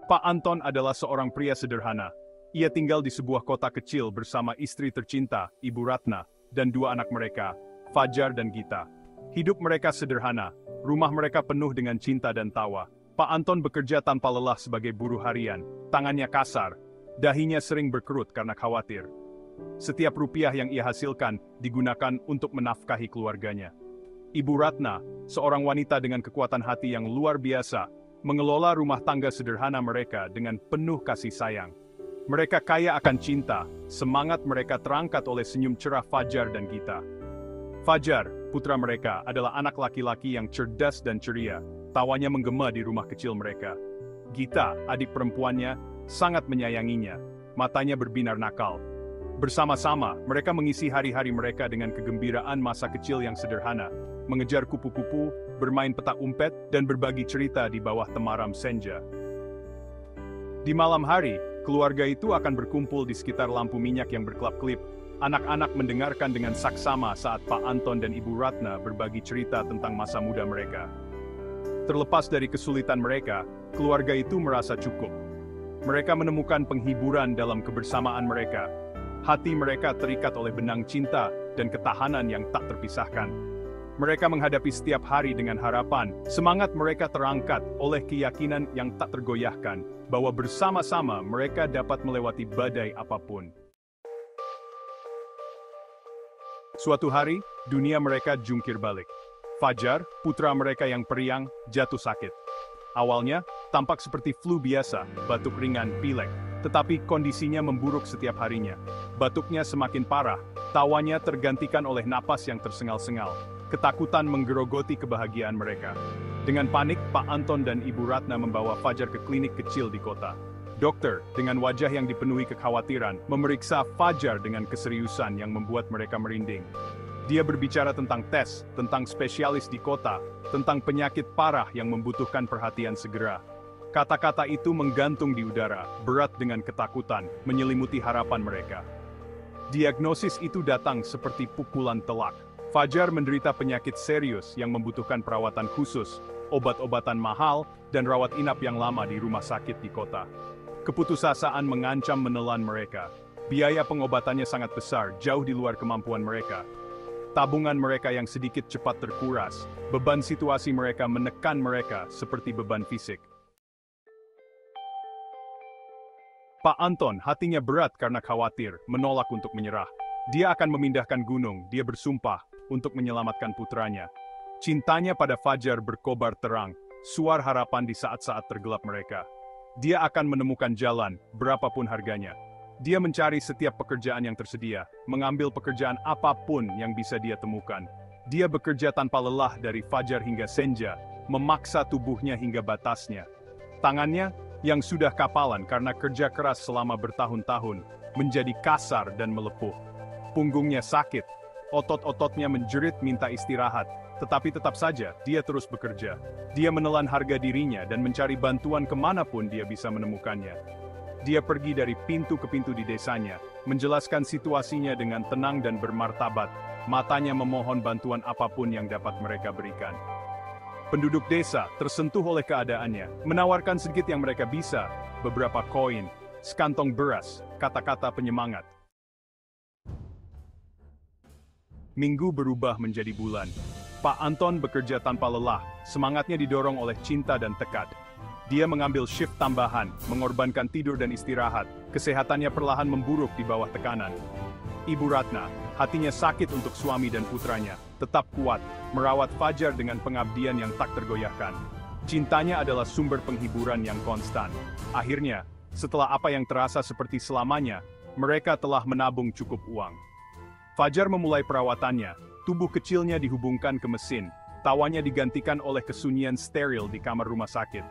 Pak Anton adalah seorang pria sederhana. Ia tinggal di sebuah kota kecil bersama istri tercinta, Ibu Ratna, dan dua anak mereka, Fajar dan Gita. Hidup mereka sederhana, rumah mereka penuh dengan cinta dan tawa. Pak Anton bekerja tanpa lelah sebagai buruh harian, tangannya kasar, dahinya sering berkerut karena khawatir. Setiap rupiah yang ia hasilkan digunakan untuk menafkahi keluarganya. Ibu Ratna, seorang wanita dengan kekuatan hati yang luar biasa, mengelola rumah tangga sederhana mereka dengan penuh kasih sayang. Mereka kaya akan cinta, semangat mereka terangkat oleh senyum cerah Fajar dan Gita. Fajar, putra mereka, adalah anak laki-laki yang cerdas dan ceria, tawanya menggema di rumah kecil mereka. Gita, adik perempuannya, sangat menyayanginya, matanya berbinar nakal. Bersama-sama, mereka mengisi hari-hari mereka dengan kegembiraan masa kecil yang sederhana, mengejar kupu-kupu, bermain petak umpet, dan berbagi cerita di bawah temaram senja. Di malam hari, keluarga itu akan berkumpul di sekitar lampu minyak yang berkelap-kelip. Anak-anak mendengarkan dengan saksama saat Pak Anton dan Ibu Ratna berbagi cerita tentang masa muda mereka. Terlepas dari kesulitan mereka, keluarga itu merasa cukup. Mereka menemukan penghiburan dalam kebersamaan mereka. Hati mereka terikat oleh benang cinta dan ketahanan yang tak terpisahkan. Mereka menghadapi setiap hari dengan harapan, semangat mereka terangkat oleh keyakinan yang tak tergoyahkan, bahwa bersama-sama mereka dapat melewati badai apapun. Suatu hari, dunia mereka jungkir balik. Fajar, putra mereka yang periang, jatuh sakit. Awalnya, tampak seperti flu biasa, batuk ringan, pilek. Tetapi kondisinya memburuk setiap harinya. Batuknya semakin parah, tawanya tergantikan oleh napas yang tersengal-sengal. Ketakutan menggerogoti kebahagiaan mereka. Dengan panik, Pak Anton dan Ibu Ratna membawa Fajar ke klinik kecil di kota. Dokter, dengan wajah yang dipenuhi kekhawatiran, memeriksa Fajar dengan keseriusan yang membuat mereka merinding. Dia berbicara tentang tes, tentang spesialis di kota, tentang penyakit parah yang membutuhkan perhatian segera. Kata-kata itu menggantung di udara, berat dengan ketakutan, menyelimuti harapan mereka. Diagnosis itu datang seperti pukulan telak. Fajar menderita penyakit serius yang membutuhkan perawatan khusus, obat-obatan mahal, dan rawat inap yang lama di rumah sakit di kota. Keputusasaan mengancam menelan mereka. Biaya pengobatannya sangat besar, jauh di luar kemampuan mereka. Tabungan mereka yang sedikit cepat terkuras, beban situasi mereka menekan mereka seperti beban fisik. Pak Anton hatinya berat karena khawatir, menolak untuk menyerah. Dia akan memindahkan gunung, dia bersumpah untuk menyelamatkan putranya. Cintanya pada Fajar berkobar terang, suar harapan di saat-saat tergelap mereka. Dia akan menemukan jalan, berapapun harganya. Dia mencari setiap pekerjaan yang tersedia, mengambil pekerjaan apapun yang bisa dia temukan. Dia bekerja tanpa lelah dari fajar hingga senja, memaksa tubuhnya hingga batasnya. Tangannya, yang sudah kapalan karena kerja keras selama bertahun-tahun, menjadi kasar dan melepuh. Punggungnya sakit, otot-ototnya menjerit minta istirahat, tetapi tetap saja dia terus bekerja. Dia menelan harga dirinya dan mencari bantuan kemanapun dia bisa menemukannya. Dia pergi dari pintu ke pintu di desanya, menjelaskan situasinya dengan tenang dan bermartabat, matanya memohon bantuan apapun yang dapat mereka berikan. Penduduk desa tersentuh oleh keadaannya, menawarkan sedikit yang mereka bisa, beberapa koin, sekantong beras, kata-kata penyemangat. Minggu berubah menjadi bulan. Pak Anton bekerja tanpa lelah, semangatnya didorong oleh cinta dan tekad. Dia mengambil shift tambahan, mengorbankan tidur dan istirahat, kesehatannya perlahan memburuk di bawah tekanan. Ibu Ratna, hatinya sakit untuk suami dan putranya, tetap kuat, merawat Fajar dengan pengabdian yang tak tergoyahkan. Cintanya adalah sumber penghiburan yang konstan. Akhirnya, setelah apa yang terasa seperti selamanya, mereka telah menabung cukup uang. Fajar memulai perawatannya, tubuh kecilnya dihubungkan ke mesin, tawanya digantikan oleh kesunyian steril di kamar rumah sakit.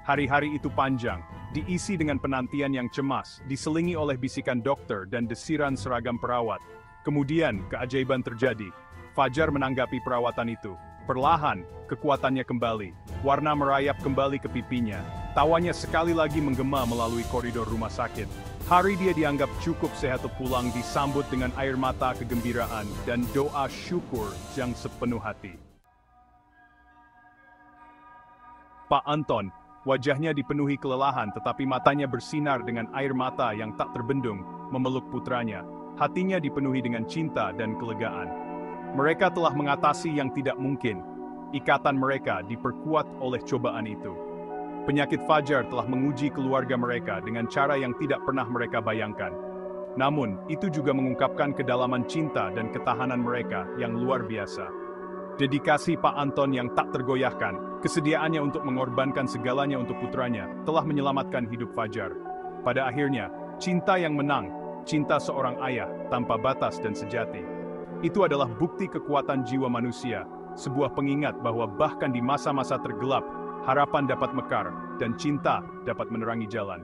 Hari-hari itu panjang, diisi dengan penantian yang cemas, diselingi oleh bisikan dokter dan desiran seragam perawat. Kemudian, keajaiban terjadi. Fajar menanggapi perawatan itu. Perlahan, kekuatannya kembali. Warna merayap kembali ke pipinya. Tawanya sekali lagi menggema melalui koridor rumah sakit. Hari dia dianggap cukup sehat pulang disambut dengan air mata kegembiraan dan doa syukur yang sepenuh hati. Pak Anton, Wajahnya dipenuhi kelelahan tetapi matanya bersinar dengan air mata yang tak terbendung, memeluk putranya. Hatinya dipenuhi dengan cinta dan kelegaan. Mereka telah mengatasi yang tidak mungkin. Ikatan mereka diperkuat oleh cobaan itu. Penyakit Fajar telah menguji keluarga mereka dengan cara yang tidak pernah mereka bayangkan. Namun, itu juga mengungkapkan kedalaman cinta dan ketahanan mereka yang luar biasa. Dedikasi Pak Anton yang tak tergoyahkan, kesediaannya untuk mengorbankan segalanya untuk putranya, telah menyelamatkan hidup Fajar. Pada akhirnya, cinta yang menang, cinta seorang ayah tanpa batas dan sejati. Itu adalah bukti kekuatan jiwa manusia, sebuah pengingat bahwa bahkan di masa-masa tergelap, harapan dapat mekar dan cinta dapat menerangi jalan.